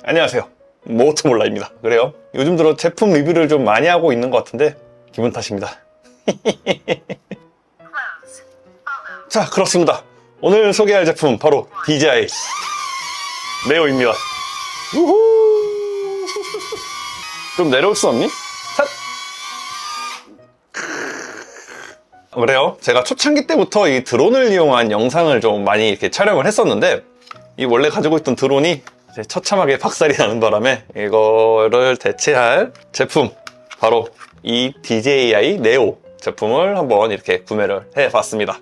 안녕하세요, 모토몰라입니다. 그래요, 요즘 들어 제품 리뷰를 좀 많이 하고 있는 것 같은데 기분 탓입니다. 자, 그렇습니다. 오늘 소개할 제품 바로 DJI 네오입니다. 우후. 좀 내려올 수 없니? 삿! 그래요, 제가 초창기 때부터 이 드론을 이용한 영상을 좀 많이 이렇게 촬영을 했었는데, 이 원래 가지고 있던 드론이 이제 처참하게 박살이 나는 바람에 이거를 대체할 제품, 바로 이 DJI 네오 제품을 한번 이렇게 구매를 해봤습니다.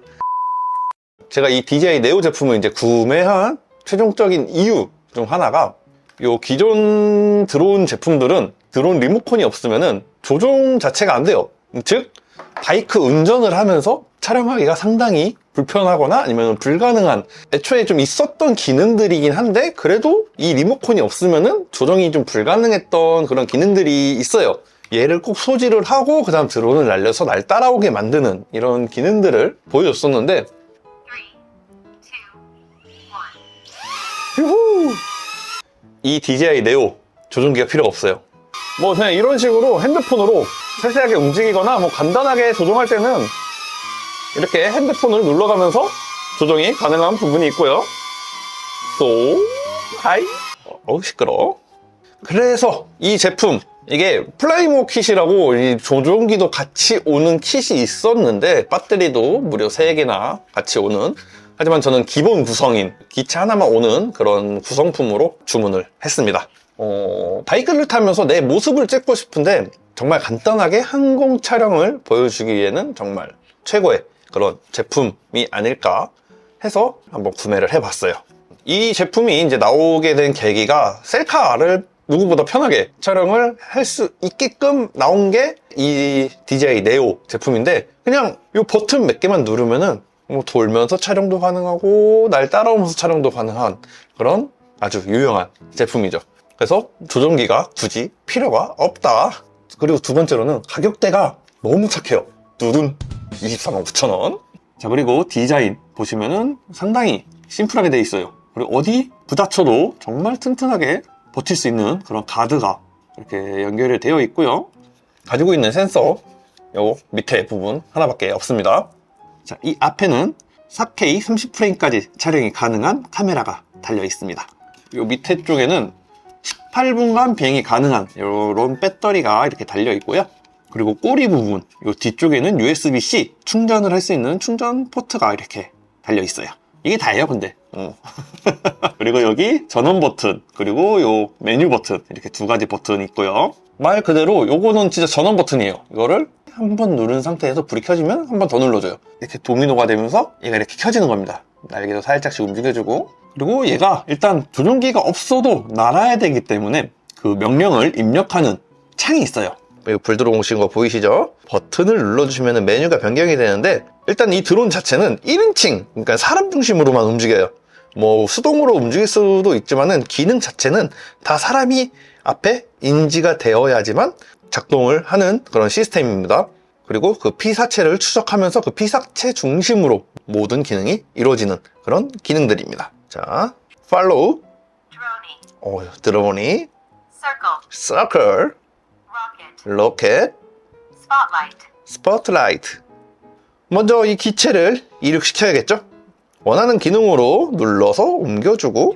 제가 이 DJI 네오 제품을 이제 구매한 최종적인 이유 중 하나가, 요 기존 드론 제품들은 드론 리모컨이 없으면은 조종 자체가 안 돼요. 즉, 바이크 운전을 하면서 촬영하기가 상당히 불편하거나 아니면 불가능한, 애초에 좀 있었던 기능들이긴 한데, 그래도 이 리모컨이 없으면은 조정이 좀 불가능했던 그런 기능들이 있어요. 얘를 꼭 소지를 하고 그 다음 드론을 날려서 날 따라오게 만드는 이런 기능들을 보여줬었는데, 유후! 이 DJI 네오 조종기가 필요가 없어요. 뭐 그냥 이런 식으로 핸드폰으로 세세하게 움직이거나 뭐 간단하게 조종할 때는 이렇게 핸드폰을 눌러가면서 조정이 가능한 부분이 있고요. 또 하이, 시끄러워. 그래서 이 제품, 이게 플라이모 킷이라고 이 조종기도 같이 오는 킷이 있었는데, 배터리도 무려 3개나 같이 오는, 하지만 저는 기본 구성인 기체 하나만 오는 그런 구성품으로 주문을 했습니다. 바이크를 타면서 내 모습을 찍고 싶은데 정말 간단하게 항공 촬영을 보여주기에는 정말 최고의 그런 제품이 아닐까 해서 한번 구매를 해봤어요. 이 제품이 이제 나오게 된 계기가, 셀카를 누구보다 편하게 촬영을 할 수 있게끔 나온 게 이 DJI 네오 제품인데, 그냥 이 버튼 몇 개만 누르면은 뭐 돌면서 촬영도 가능하고 날 따라오면서 촬영도 가능한 그런 아주 유용한 제품이죠. 그래서 조종기가 굳이 필요가 없다. 그리고 두 번째로는 가격대가 너무 착해요. 두둔 249,000원. 자, 그리고 디자인 보시면은 상당히 심플하게 돼 있어요. 그리고 어디 부딪혀도 정말 튼튼하게 버틸 수 있는 그런 가드가 이렇게 연결이 되어 있고요. 가지고 있는 센서, 요 밑에 부분 하나밖에 없습니다. 자, 이 앞에는 4K 30프레임까지 촬영이 가능한 카메라가 달려 있습니다. 요 밑에 쪽에는 18분간 비행이 가능한 이런 배터리가 이렇게 달려 있고요. 그리고 꼬리 부분, 요 뒤쪽에는 USB-C 충전을 할 수 있는 충전 포트가 이렇게 달려 있어요. 이게 다예요, 근데. 그리고 여기 전원 버튼, 그리고 요 메뉴 버튼, 이렇게 두 가지 버튼이 있고요. 말 그대로 요거는 진짜 전원 버튼이에요. 이거를 한 번 누른 상태에서 불이 켜지면 한 번 더 눌러줘요. 이렇게 도미노가 되면서 얘가 이렇게 켜지는 겁니다. 날개도 살짝씩 움직여주고, 그리고 얘가 일단 조종기가 없어도 날아야 되기 때문에 그 명령을 입력하는 창이 있어요. 여기 불 들어오신 거 보이시죠? 버튼을 눌러주시면 메뉴가 변경이 되는데, 일단 이 드론 자체는 1인칭, 그러니까 사람 중심으로만 움직여요. 뭐 수동으로 움직일 수도 있지만은 기능 자체는 다 사람이 앞에 인지가 되어야지만 작동을 하는 그런 시스템입니다. 그리고 그 피사체를 추적하면서 그 피사체 중심으로 모든 기능이 이루어지는 그런 기능들입니다. 자, follow, 드로니, circle, rocket, spotlight. 먼저 이 기체를 이륙시켜야겠죠? 원하는 기능으로 눌러서 옮겨주고,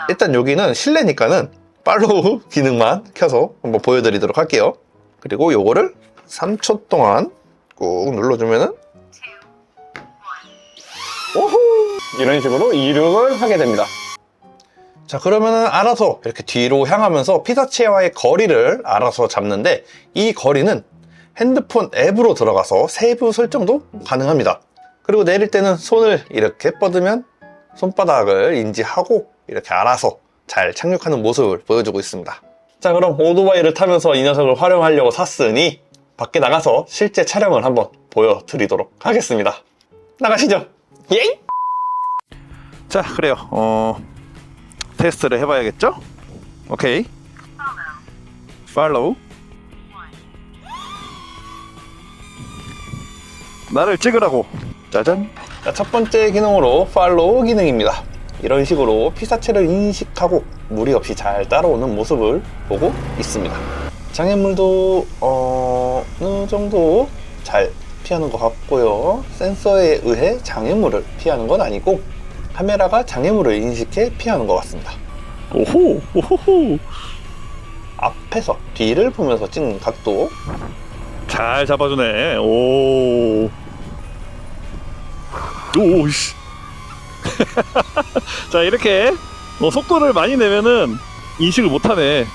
일단 여기는 실내니까는 팔로우 기능만 켜서 한번 보여드리도록 할게요. 그리고 요거를 3초 동안 꾹 눌러주면은 오호! 이런 식으로 이륙을 하게 됩니다. 자, 그러면은 알아서 이렇게 뒤로 향하면서 피사체와의 거리를 알아서 잡는데, 이 거리는 핸드폰 앱으로 들어가서 세부 설정도 가능합니다. 그리고 내릴 때는 손을 이렇게 뻗으면 손바닥을 인지하고 이렇게 알아서 잘 착륙하는 모습을 보여주고 있습니다. 자, 그럼 오토바이를 타면서 이 녀석을 활용하려고 샀으니 밖에 나가서 실제 촬영을 한번 보여드리도록 하겠습니다. 나가시죠. 예! 자, 그래요. 테스트를 해봐야겠죠? 오케이. Follow. 나를 찍으라고. 짜잔. 자, 첫 번째 기능으로 팔로우 기능입니다. 이런 식으로 피사체를 인식하고 무리 없이 잘 따라오는 모습을 보고 있습니다. 장애물도 어느 정도 잘 피하는 것 같고요. 센서에 의해 장애물을 피하는 건 아니고 카메라가 장애물을 인식해 피하는 것 같습니다. 오호, 오호호. 앞에서 뒤를 보면서 찍는 각도 잘 잡아주네. 오. 오씨. 자, 이렇게 속도를 많이 내면은 인식을 못하네.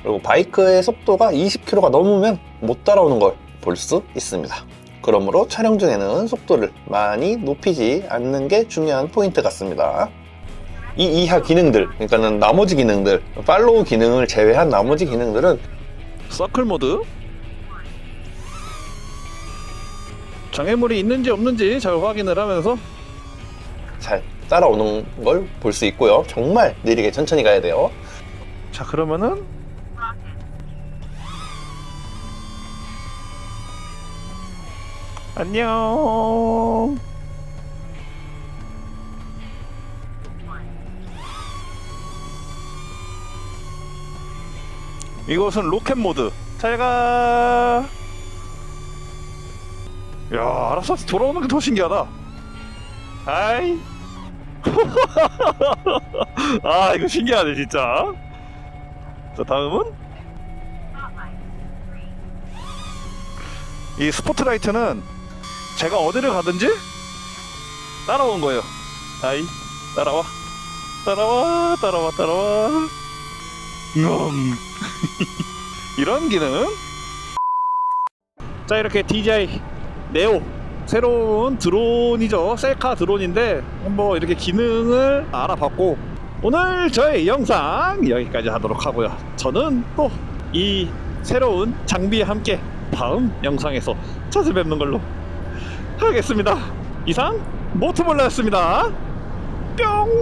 그리고 바이크의 속도가 20km가 넘으면 못 따라오는 걸 볼 수 있습니다. 그러므로 촬영 중에는 속도를 많이 높이지 않는 게 중요한 포인트 같습니다. 이 이하 기능들, 그러니까는 나머지 기능들, 팔로우 기능을 제외한 나머지 기능들은 서클 모드. 장애물이 있는지 없는지 잘 확인을 하면서 잘 따라오는 걸 볼 수 있고요. 정말 느리게 천천히 가야 돼요. 자, 그러면은 안녕. 이것은 로켓 모드. 잘가. 야, 알았어. 돌아오는 게 더 신기하다. 아이. 아, 이거 신기하네 진짜. 자, 다음은 이 스포트라이트는 제가 어디를 가든지 따라온 거예요. 아이, 따라와, 따라와, 따라와, 따라와. 이런 기능. 자, 이렇게 DJI 네오, 새로운 드론이죠. 셀카 드론인데 한번 이렇게 기능을 알아봤고, 오늘 저의 영상 여기까지 하도록 하고요. 저는 또 이 새로운 장비와 함께 다음 영상에서 찾아뵙는 걸로 하겠습니다. 이상 모토몰라였습니다. 뿅.